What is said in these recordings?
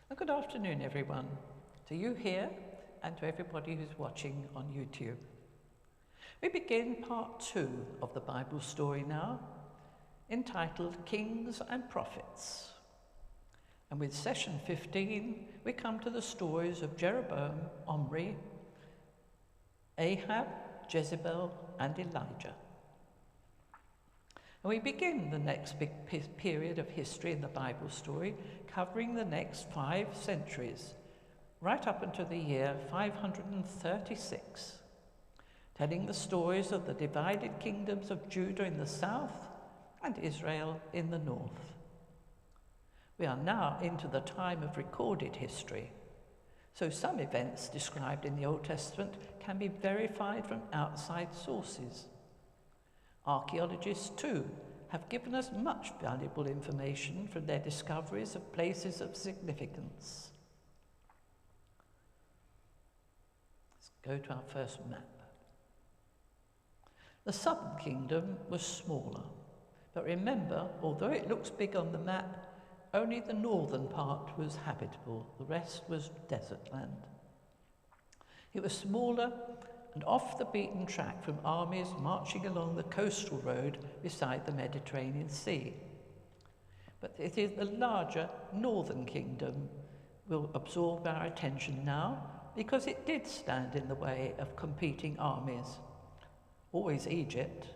And good afternoon, everyone, to you here and to everybody who's watching on YouTube. We begin part 2 of the Bible story now, entitled Kings and Prophets. And with session 15, we come to the stories of Jeroboam, Omri, Ahab, Jezebel, and Elijah. And we begin the next big period of history in the Bible story, covering the next 5 centuries, right up until the year 536, telling the stories of the divided kingdoms of Judah in the south and Israel in the north. We are now into the time of recorded history, so some events described in the Old Testament can be verified from outside sources. Archaeologists, too, have given us much valuable information from their discoveries of places of significance. Let's go to our first map. The southern kingdom was smaller, but remember, although it looks big on the map, only the northern part was habitable, the rest was desert land. It was smaller and off the beaten track from armies marching along the coastal road beside the Mediterranean Sea. But it is the larger northern kingdom will absorb our attention now, because it did stand in the way of competing armies. Always Egypt,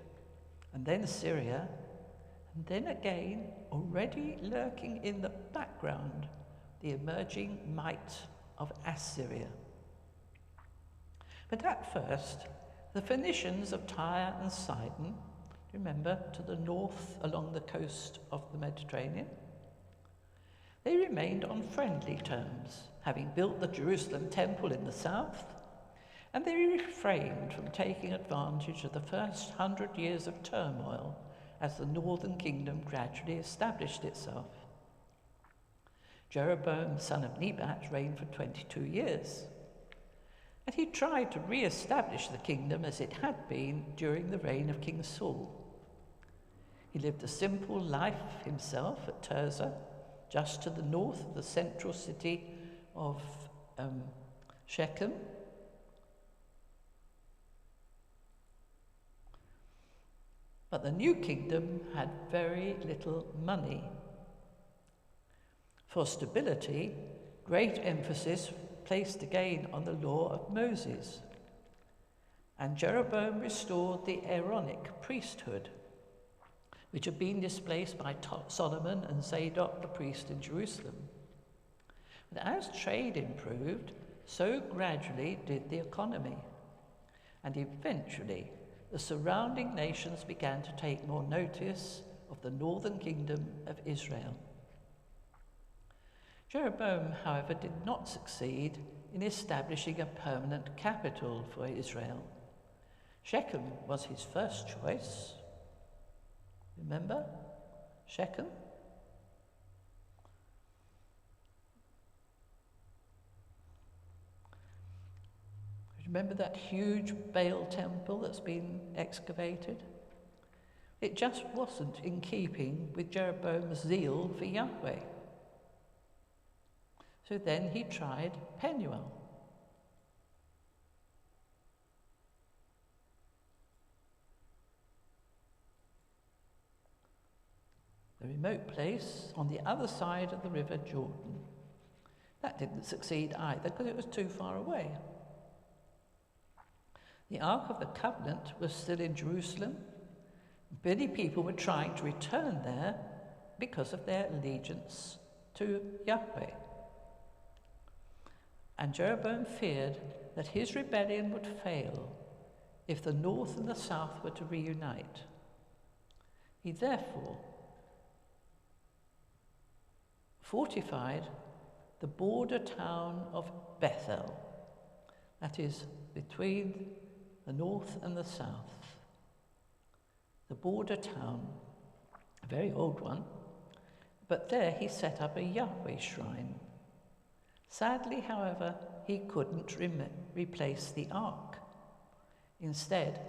and then Syria, and then again, already lurking in the background, the emerging might of Assyria. But at first, the Phoenicians of Tyre and Sidon, remember, to the north along the coast of the Mediterranean, they remained on friendly terms, having built the Jerusalem temple in the south, and they refrained from taking advantage of the first 100 years of turmoil as the northern kingdom gradually established itself. Jeroboam, son of Nebat, reigned for 22 years. And he tried to re-establish the kingdom as it had been during the reign of King Saul. He lived a simple life himself at Tirzah, just to the north of the central city of Shechem. But the new kingdom had very little money. For stability, great emphasis placed again on the law of Moses. And Jeroboam restored the Aaronic priesthood, which had been displaced by Solomon and Zadok the priest in Jerusalem. But as trade improved, so gradually did the economy. And eventually, the surrounding nations began to take more notice of the northern kingdom of Israel. Jeroboam, however, did not succeed in establishing a permanent capital for Israel. Shechem was his first choice. Remember? Shechem? Remember that huge Baal temple that's been excavated? It just wasn't in keeping with Jeroboam's zeal for Yahweh. So then he tried Penuel. The remote place on the other side of the river Jordan. That didn't succeed either because it was too far away. The Ark of the Covenant was still in Jerusalem. Many people were trying to return there because of their allegiance to Yahweh. And Jeroboam feared that his rebellion would fail if the north and the south were to reunite. He therefore fortified the border town of Bethel, that is, between the north and the south. The border town, a very old one, but there he set up a Yahweh shrine. Sadly, however, he couldn't replace the ark. Instead,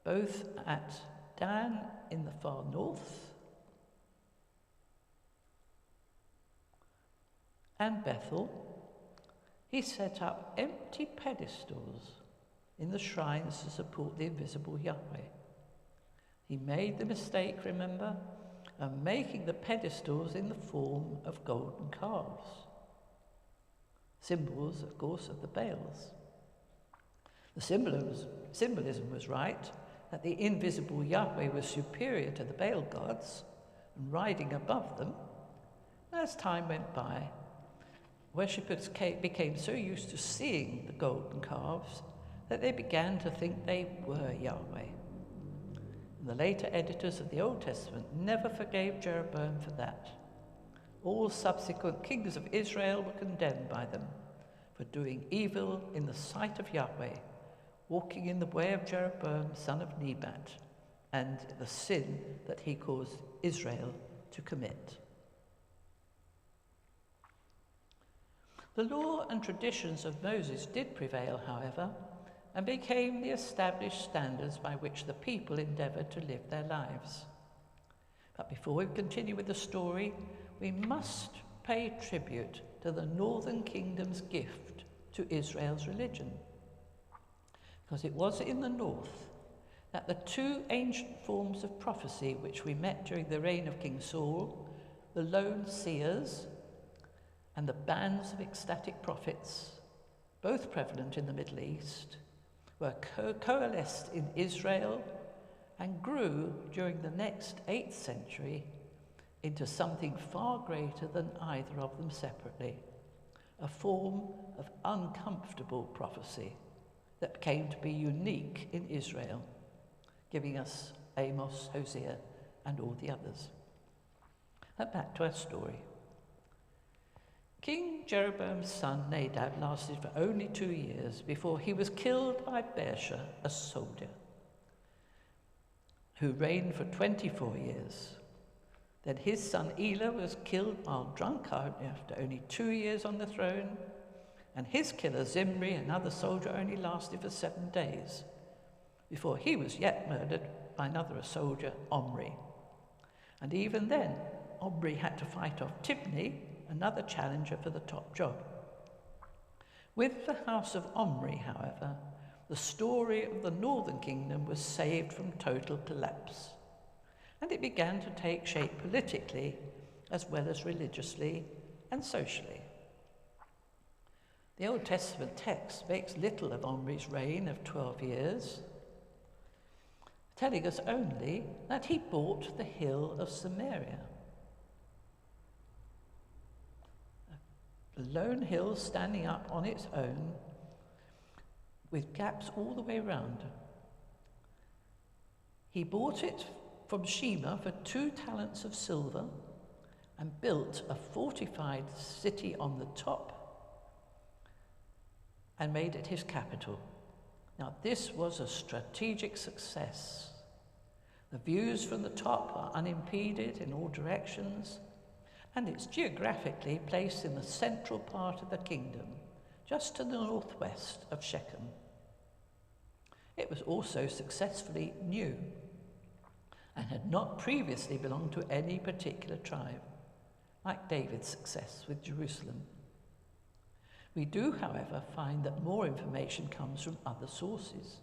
both at Dan in the far north and Bethel, he set up empty pedestals in the shrines to support the invisible Yahweh. He made the mistake, remember, of making the pedestals in the form of golden calves, symbols, of course, of the Baals. The symbolism was right, that the invisible Yahweh was superior to the Baal gods and riding above them. As time went by, worshippers became so used to seeing the golden calves that they began to think they were Yahweh. And the later editors of the Old Testament never forgave Jeroboam for that. All subsequent kings of Israel were condemned by them for doing evil in the sight of Yahweh, walking in the way of Jeroboam, son of Nebat, and the sin that he caused Israel to commit. The law and traditions of Moses did prevail, however, and became the established standards by which the people endeavoured to live their lives. But before we continue with the story, we must pay tribute to the northern kingdom's gift to Israel's religion. Because it was in the north that the two ancient forms of prophecy which we met during the reign of King Saul, the lone seers and the bands of ecstatic prophets, both prevalent in the Middle East, were coalesced in Israel and grew during the next 8th century into something far greater than either of them separately, a form of uncomfortable prophecy that came to be unique in Israel, giving us Amos, Hosea, and all the others. Now back to our story. King Jeroboam's son Nadab lasted for only 2 years before he was killed by Baasha, a soldier, who reigned for 24 years. Then his son Elah was killed while drunk after only 2 years on the throne, and his killer Zimri, another soldier, only lasted for 7 days before he was yet murdered by another soldier, Omri. And even then, Omri had to fight off Tibni, another challenger for the top job. With the house of Omri, however, the story of the northern kingdom was saved from total collapse, and it began to take shape politically as well as religiously and socially. The Old Testament text makes little of Omri's reign of 12 years, telling us only that he bought the hill of Samaria, a lone hill standing up on its own with gaps all the way round. He bought it from Shema for 2 talents of silver and built a fortified city on the top and made it his capital. Now, this was a strategic success. The views from the top are unimpeded in all directions, and it's geographically placed in the central part of the kingdom, just to the northwest of Shechem. It was also successfully new and had not previously belonged to any particular tribe, like David's success with Jerusalem. We do, however, find that more information comes from other sources.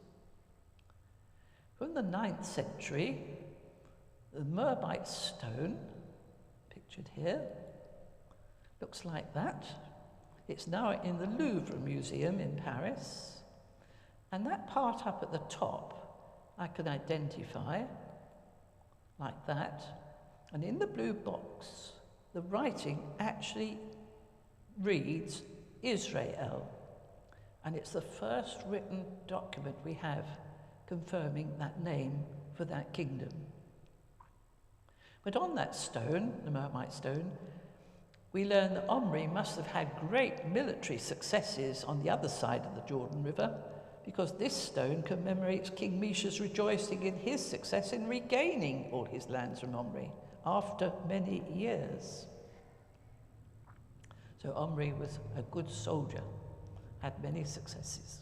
From the 9th century, the Moabite stone, pictured here, looks like that. It's now in the Louvre Museum in Paris, and that part up at the top I can identify like that, and in the blue box the writing actually reads Israel, and it's the first written document we have confirming that name for that kingdom. But on that stone, the Moabite stone, we learn that Omri must have had great military successes on the other side of the Jordan River, because this stone commemorates King Mesha's rejoicing in his success in regaining all his lands from Omri after many years. So Omri was a good soldier, had many successes.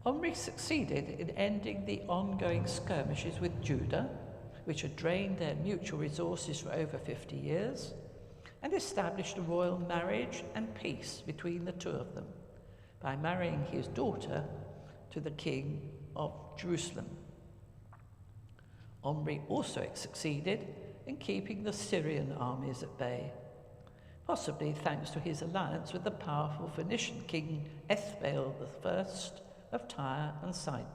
Omri succeeded in ending the ongoing skirmishes with Judah, which had drained their mutual resources for over 50 years, and established a royal marriage and peace between the two of them by marrying his daughter to the king of Jerusalem. Omri also succeeded in keeping the Syrian armies at bay, possibly thanks to his alliance with the powerful Phoenician king Jezebel I of Tyre and Sidon.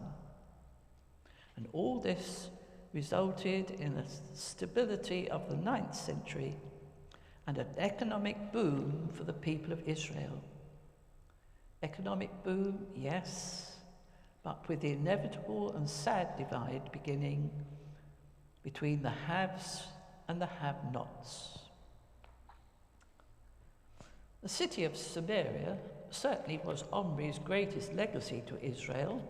And all this resulted in a stability of the 9th century and an economic boom for the people of Israel. Economic boom, yes, but with the inevitable and sad divide beginning between the haves and the have-nots. The city of Samaria certainly was Omri's greatest legacy to Israel,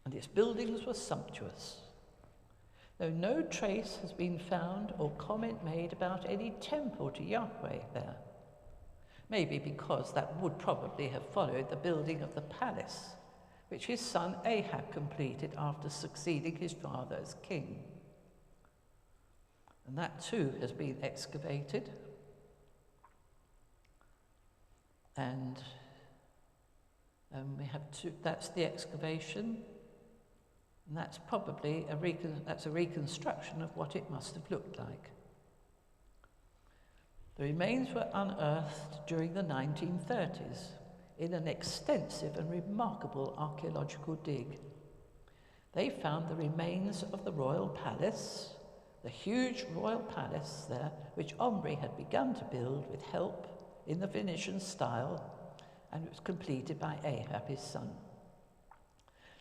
and its buildings were sumptuous, though no trace has been found or comment made about any temple to Yahweh there. Maybe because that would probably have followed the building of the palace, which his son Ahab completed after succeeding his father as king. And that too has been excavated. And we have that's the excavation, and that's probably a reconstruction of what it must have looked like. The remains were unearthed during the 1930s in an extensive and remarkable archaeological dig. They found the remains of the royal palace, the huge royal palace there, which Omri had begun to build with help in the Phoenician style, and it was completed by Ahab, his son.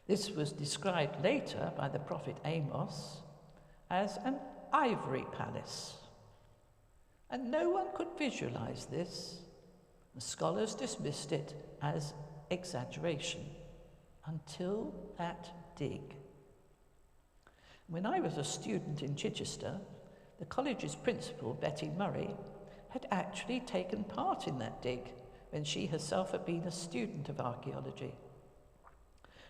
This was described later by the prophet Amos as an ivory palace. And no one could visualize this. The scholars dismissed it as exaggeration until that dig. When I was a student in Chichester, the college's principal, Betty Murray, had actually taken part in that dig when she herself had been a student of archaeology.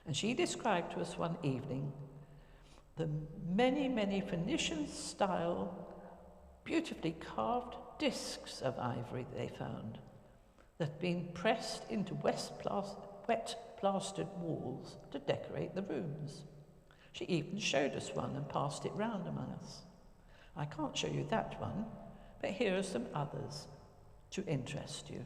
And she described to us one evening the many, many Phoenician-style, beautifully carved discs of ivory they found that had been pressed into wet plastered walls to decorate the rooms. She even showed us one and passed it round among us. I can't show you that one, but here are some others to interest you.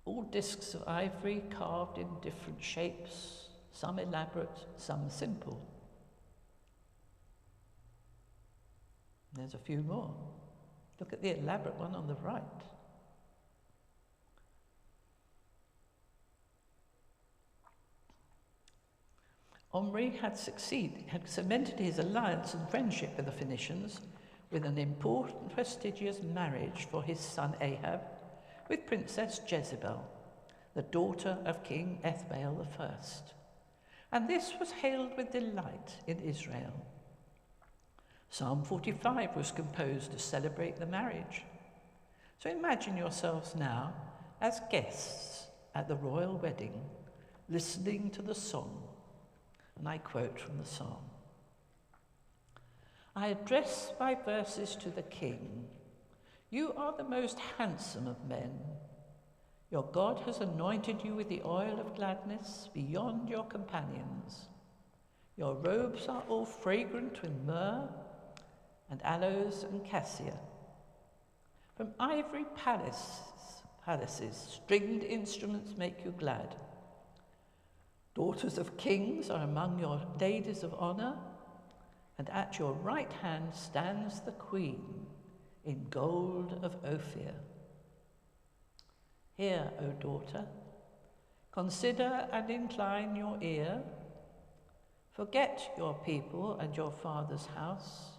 All discs of ivory carved in different shapes, some elaborate, some simple. There's a few more. Look at the elaborate one on the right. Omri had cemented his alliance and friendship with the Phoenicians with an important, prestigious marriage for his son Ahab with Princess Jezebel, the daughter of King Jezebel I. And this was hailed with delight in Israel. Psalm 45 was composed to celebrate the marriage. So imagine yourselves now as guests at the royal wedding, listening to the song. And I quote from the psalm. I address my verses to the king. You are the most handsome of men. Your God has anointed you with the oil of gladness beyond your companions. Your robes are all fragrant with myrrh and aloes and cassia. From ivory palaces, stringed instruments make you glad. Daughters of kings are among your ladies of honor, and at your right hand stands the queen in gold of Ophir. Hear, O daughter, consider and incline your ear. Forget your people and your father's house,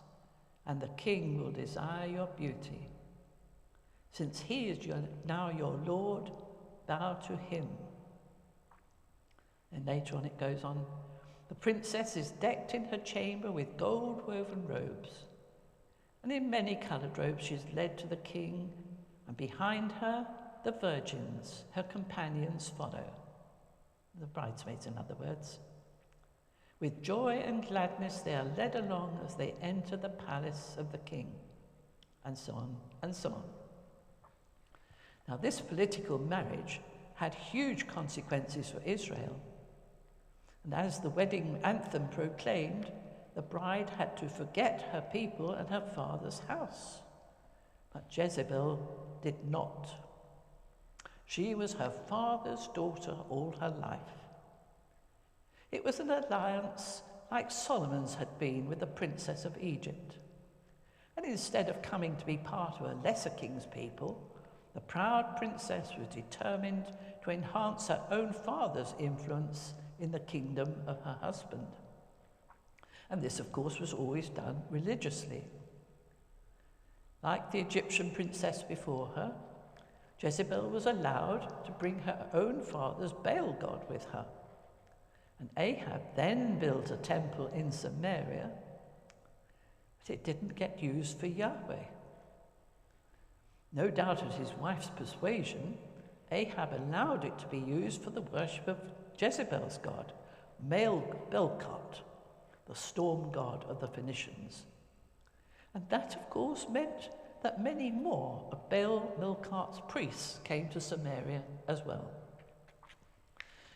and the king will desire your beauty. Since he is now your Lord, bow to him. And later on it goes on, the princess is decked in her chamber with gold-woven robes, and in many-coloured robes she is led to the king, and behind her the virgins, her companions, follow. The bridesmaids, in other words. With joy and gladness they are led along as they enter the palace of the king, and so on and so on. Now, this political marriage had huge consequences for Israel. And as the wedding anthem proclaimed, the bride had to forget her people and her father's house. But Jezebel did not. She was her father's daughter all her life. It was an alliance like Solomon's had been with the princess of Egypt. And instead of coming to be part of a lesser king's people, the proud princess was determined to enhance her own father's influence in the kingdom of her husband. And this, of course, was always done religiously. Like the Egyptian princess before her, Jezebel was allowed to bring her own father's Baal god with her. And Ahab then built a temple in Samaria, but it didn't get used for Yahweh. No doubt at his wife's persuasion, Ahab allowed it to be used for the worship of Jezebel's god, Belcot, the storm god of the Phoenicians. And that, of course, meant that many more of Belcot's priests came to Samaria as well.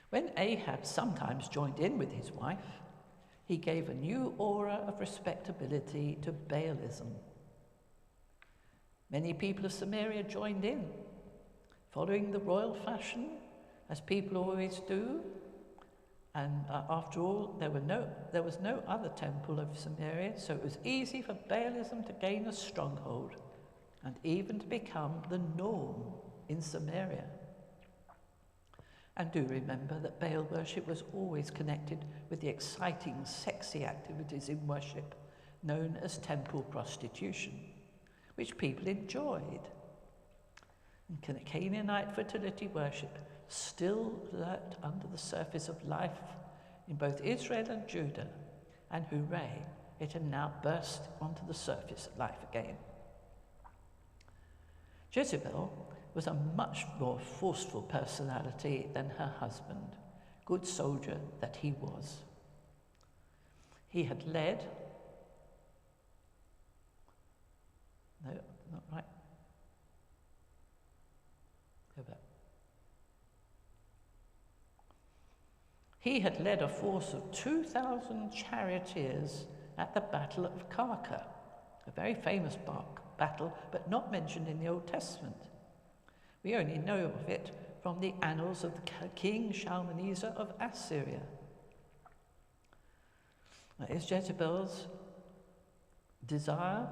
When Ahab sometimes joined in with his wife, he gave a new aura of respectability to Baalism. Many people of Samaria joined in, following the royal fashion, as people always do. And after all, there was no other temple of Samaria, so it was easy for Baalism to gain a stronghold and even to become the norm in Samaria. And do remember that Baal worship was always connected with the exciting, sexy activities in worship known as temple prostitution, which people enjoyed. And Canaanite fertility worship still lurked under the surface of life in both Israel and Judah, and hooray, it had now burst onto the surface of life again. Jezebel was a much more forceful personality than her husband, good soldier that he was. He had led, no, not right, go back. He had led a force of 2,000 charioteers at the Battle of Karka, a very famous battle, but not mentioned in the Old Testament. We only know of it from the annals of the king Shalmaneser of Assyria. As Jezebel's desire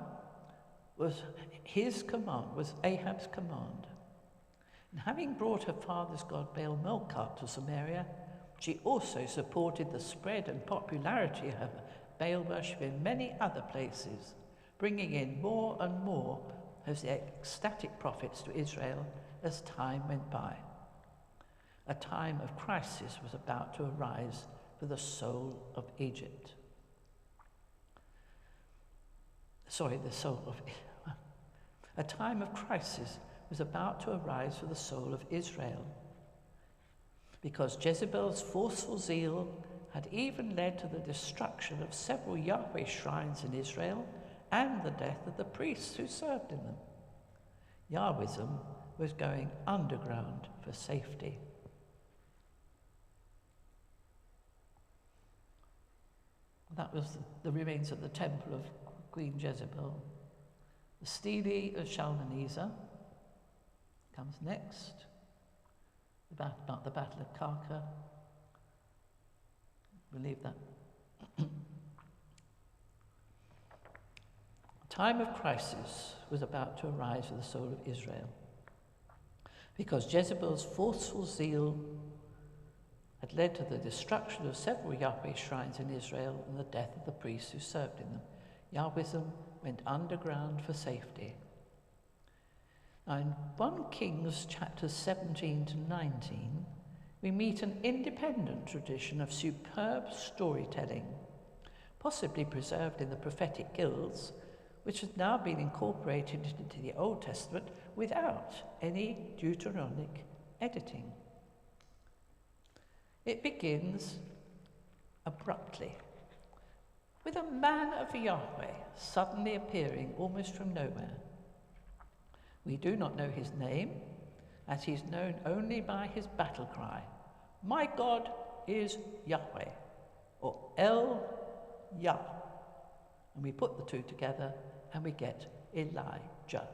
was his command, was Ahab's command. And having brought her father's god Baal-Melkart to Samaria, she also supported the spread and popularity of Baal worship in many other places, bringing in more and more of the ecstatic prophets to Israel as time went by. A time of crisis was about to arise for the soul of Egypt. A time of crisis was about to arise for the soul of Israel, because Jezebel's forceful zeal had even led to the destruction of several Yahweh shrines in Israel and the death of the priests who served in them. Yahwism was going underground for safety. That was the remains of the temple of Queen Jezebel. The stele of Shalmaneser comes next. About the Battle of Karka. We'll leave that. A time of crisis was about to arise for the soul of Israel, because Jezebel's forceful zeal had led to the destruction of several Yahweh shrines in Israel and the death of the priests who served in them. Yahwism went underground for safety. Now, in 1 Kings chapters 17 to 19, we meet an independent tradition of superb storytelling, possibly preserved in the prophetic guilds, which has now been incorporated into the Old Testament without any Deuteronomic editing. It begins abruptly. with a man of Yahweh suddenly appearing almost from nowhere. We do not know his name, as he's known only by his battle cry, "My God is Yahweh," or El Yah. And we put the two together and we get Elijah.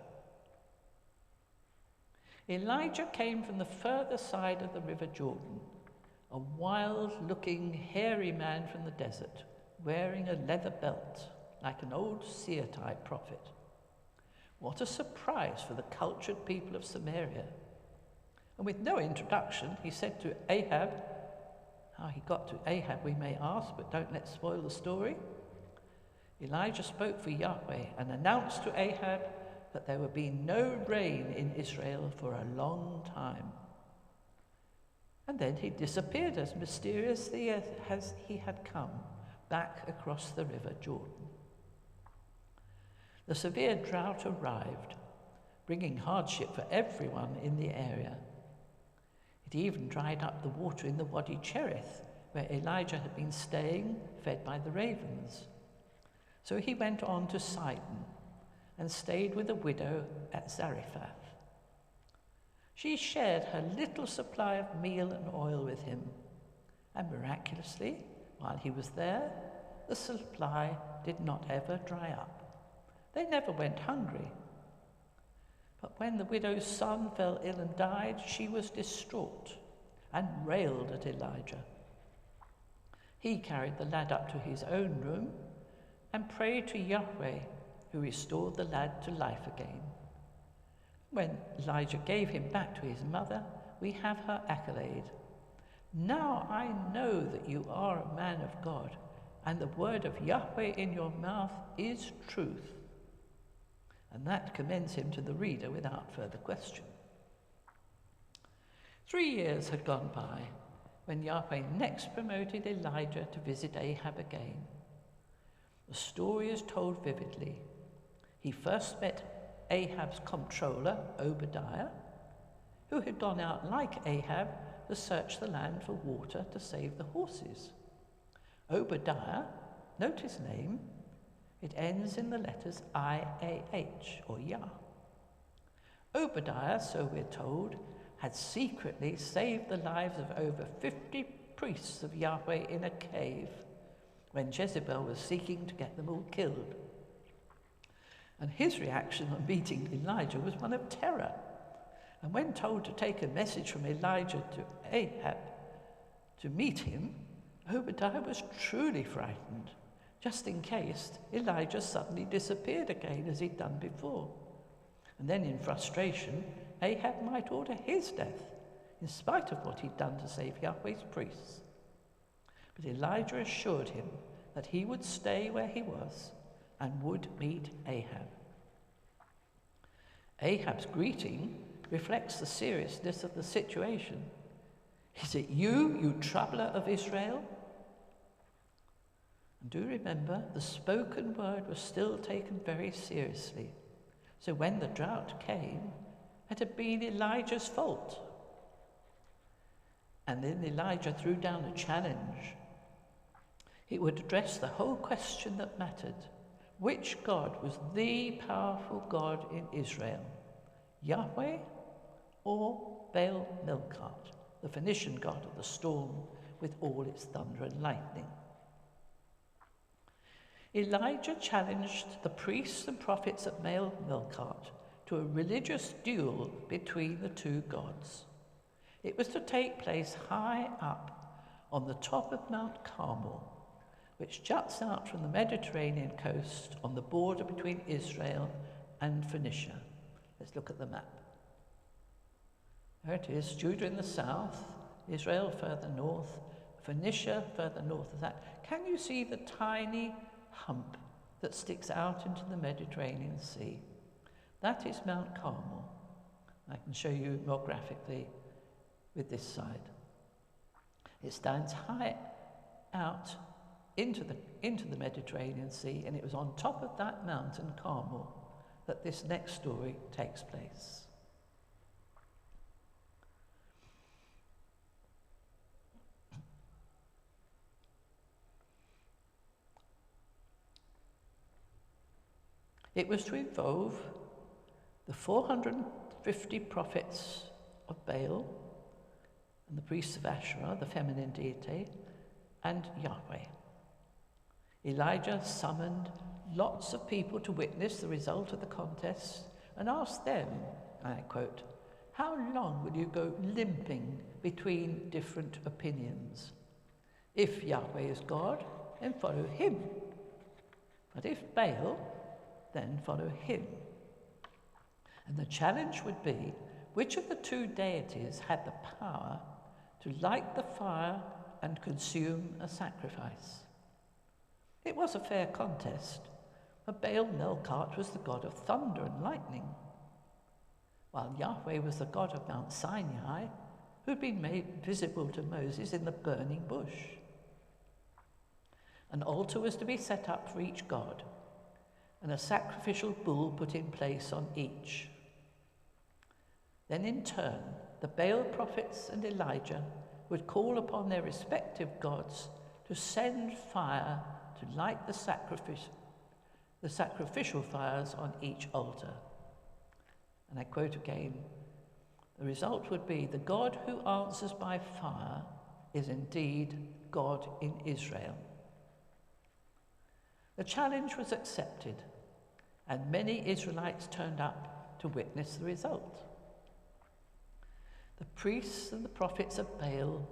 Elijah came from the further side of the river Jordan, a wild-looking, hairy man from the desert, wearing a leather belt like an old seer-type prophet. What a surprise for the cultured people of Samaria. And with no introduction, he said to Ahab, how he got to Ahab we may ask, but don't let's spoil the story. Elijah spoke for Yahweh and announced to Ahab that there would be no rain in Israel for a long time. And then he disappeared as mysteriously as he had come back across the river Jordan. The severe drought arrived, bringing hardship for everyone in the area. It even dried up the water in the Wadi Cherith, where Elijah had been staying, fed by the ravens. So he went on to Sidon and stayed with a widow at Zarephath. She shared her little supply of meal and oil with him, and miraculously, while he was there, the supply did not ever dry up. They never went hungry. But when the widow's son fell ill and died, she was distraught and railed at Elijah. He carried the lad up to his own room and prayed to Yahweh, who restored the lad to life again. When Elijah gave him back to his mother, we have her accolade. "Now I know that you are a man of God, and the word of Yahweh in your mouth is truth." And that commends him to the reader without further question. 3 years had gone by when Yahweh next promoted Elijah to visit Ahab again. The story is told vividly. He first met Ahab's comptroller, Obadiah, who had gone out like Ahab to search the land for water to save the horses. Obadiah, note his name, it ends in the letters I-A-H, or Yah. Obadiah, so we're told, had secretly saved the lives of over 50 priests of Yahweh in a cave when Jezebel was seeking to get them all killed. And his reaction on meeting Elijah was one of terror. And when told to take a message from Elijah to Ahab to meet him, Obadiah was truly frightened, just in case Elijah suddenly disappeared again as he'd done before. And then in frustration, Ahab might order his death, in spite of what he'd done to save Yahweh's priests. But Elijah assured him that he would stay where he was and would meet Ahab. Ahab's greeting reflects the seriousness of the situation. "Is it you, you troubler of Israel?" And do remember, the spoken word was still taken very seriously. So when the drought came, it had been Elijah's fault. And then Elijah threw down a challenge. It would address the whole question that mattered. Which God was the powerful God in Israel? Yahweh or Baal-Milchat, the Phoenician god of the storm with all its thunder and lightning? Elijah challenged the priests and prophets at Baal-Milchat to a religious duel between the two gods. It was to take place high up on the top of Mount Carmel, which juts out from the Mediterranean coast on the border between Israel and Phoenicia. Let's look at the map. There it is, Judah in the south, Israel further north, Phoenicia further north of that. Can you see the tiny hump that sticks out into the Mediterranean Sea? That is Mount Carmel. I can show you more graphically with this side. It stands high out into the Mediterranean Sea, and it was on top of that mountain, Carmel, that this next story takes place. It was to involve the 450 prophets of Baal and the priests of Asherah, the feminine deity, and Yahweh. Elijah summoned lots of people to witness the result of the contest and asked them, and I quote, "How long will you go limping between different opinions? If Yahweh is God, then follow him. But if Baal, then follow him." And the challenge would be, which of the two deities had the power to light the fire and consume a sacrifice? It was a fair contest, but Baal Melkart was the god of thunder and lightning, while Yahweh was the god of Mount Sinai, who had been made visible to Moses in the burning bush. An altar was to be set up for each god, and a sacrificial bull put in place on each. Then in turn, the Baal prophets and Elijah would call upon their respective gods to send fire to light the sacrificial fires on each altar. And I quote again, the result would be, "The God who answers by fire is indeed God in Israel." The challenge was accepted, and many Israelites turned up to witness the result. The priests and the prophets of Baal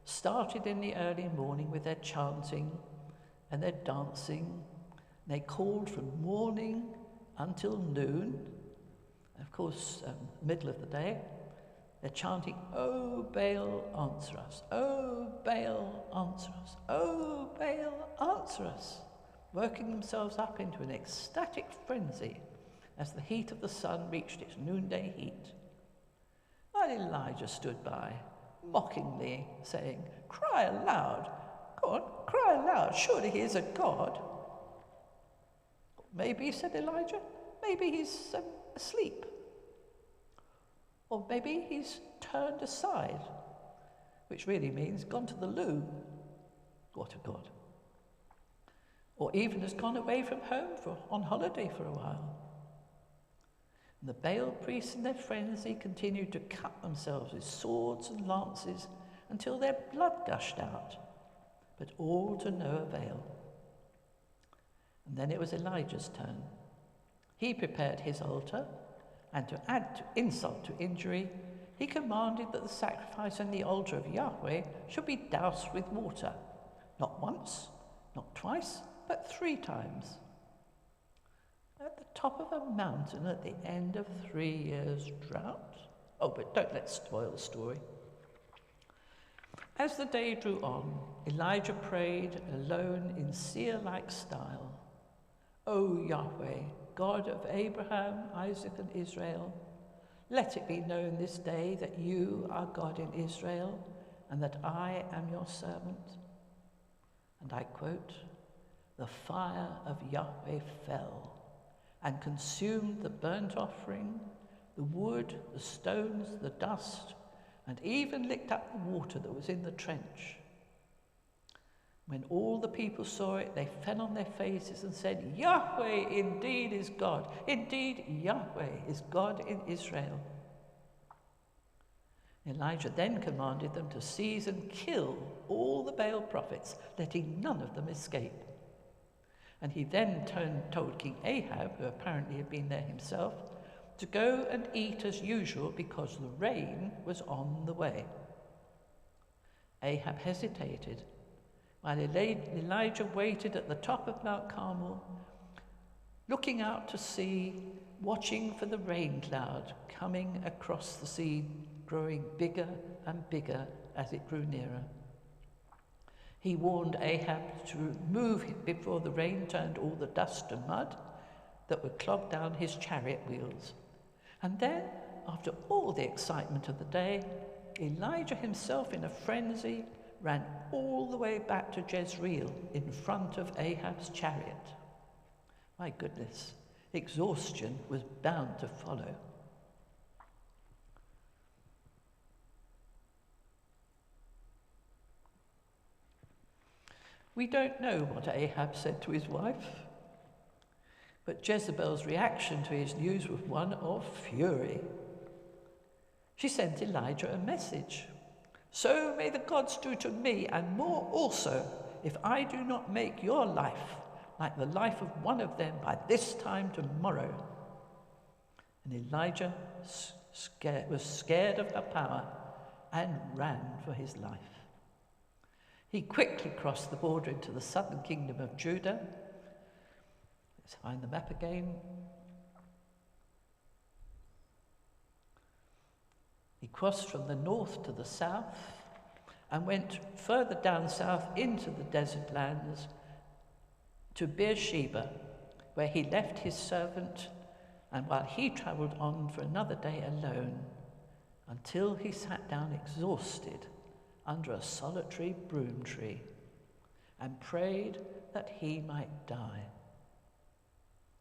started in the early morning with their chanting and their dancing. They called from morning until noon. Of course, middle of the day, they're chanting, "Oh, Baal, answer us. Oh, Baal, answer us. Oh, Baal, answer us," working themselves up into an ecstatic frenzy as the heat of the sun reached its noonday heat. While Elijah stood by, mockingly saying, "Cry aloud. Go on, cry aloud. Surely he is a god." "Maybe," said Elijah, "maybe he's asleep. Or maybe he's turned aside," which really means gone to the loo. What a god. Or even has gone away from home on holiday for a while. And the Baal priests in their frenzy continued to cut themselves with swords and lances until their blood gushed out, but all to no avail. And then it was Elijah's turn. He prepared his altar, and to add to insult to injury, he commanded that the sacrifice on the altar of Yahweh should be doused with water, not once, not twice, but 3 times. At the top of a mountain at the end of 3 years' drought. Oh, but don't let's spoil the story. As the day drew on, Elijah prayed alone in seer-like style. "O Yahweh, God of Abraham, Isaac, and Israel, let it be known this day that you are God in Israel, and that I am your servant." And I quote, "The fire of Yahweh fell and consumed the burnt offering, the wood, the stones, the dust, and even licked up the water that was in the trench. When all the people saw it, they fell on their faces and said, 'Yahweh indeed is God. Indeed, Yahweh is God in Israel.'" Elijah then commanded them to seize and kill all the Baal prophets, letting none of them escape. And he then told King Ahab, who apparently had been there himself, to go and eat as usual because the rain was on the way. Ahab hesitated, while Elijah waited at the top of Mount Carmel, looking out to sea, watching for the rain cloud coming across the sea, growing bigger and bigger as it grew nearer. He warned Ahab to move before the rain turned all the dust to mud that would clog down his chariot wheels. And then, after all the excitement of the day, Elijah himself in a frenzy ran all the way back to Jezreel in front of Ahab's chariot. My goodness, exhaustion was bound to follow. We don't know what Ahab said to his wife. But Jezebel's reaction to his news was one of fury. She sent Elijah a message. "So may the gods do to me, and more also, if I do not make your life like the life of one of them by this time tomorrow." And Elijah was scared of her power and ran for his life. He quickly crossed the border into the southern kingdom of Judah. Let's find the map again. He crossed from the north to the south and went further down south into the desert lands to Beersheba, where he left his servant, and while he travelled on for another day alone, until he sat down exhausted under a solitary broom tree and prayed that he might die.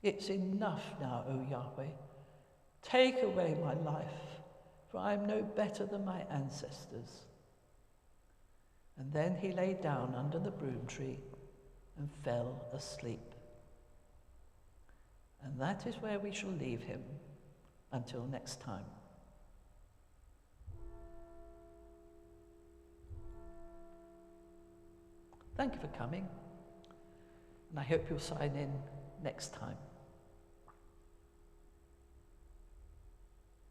"It's enough now, O Yahweh. Take away my life, for I am no better than my ancestors." And then he lay down under the broom tree and fell asleep. And that is where we shall leave him until next time. Thank you for coming, and I hope you'll sign in next time.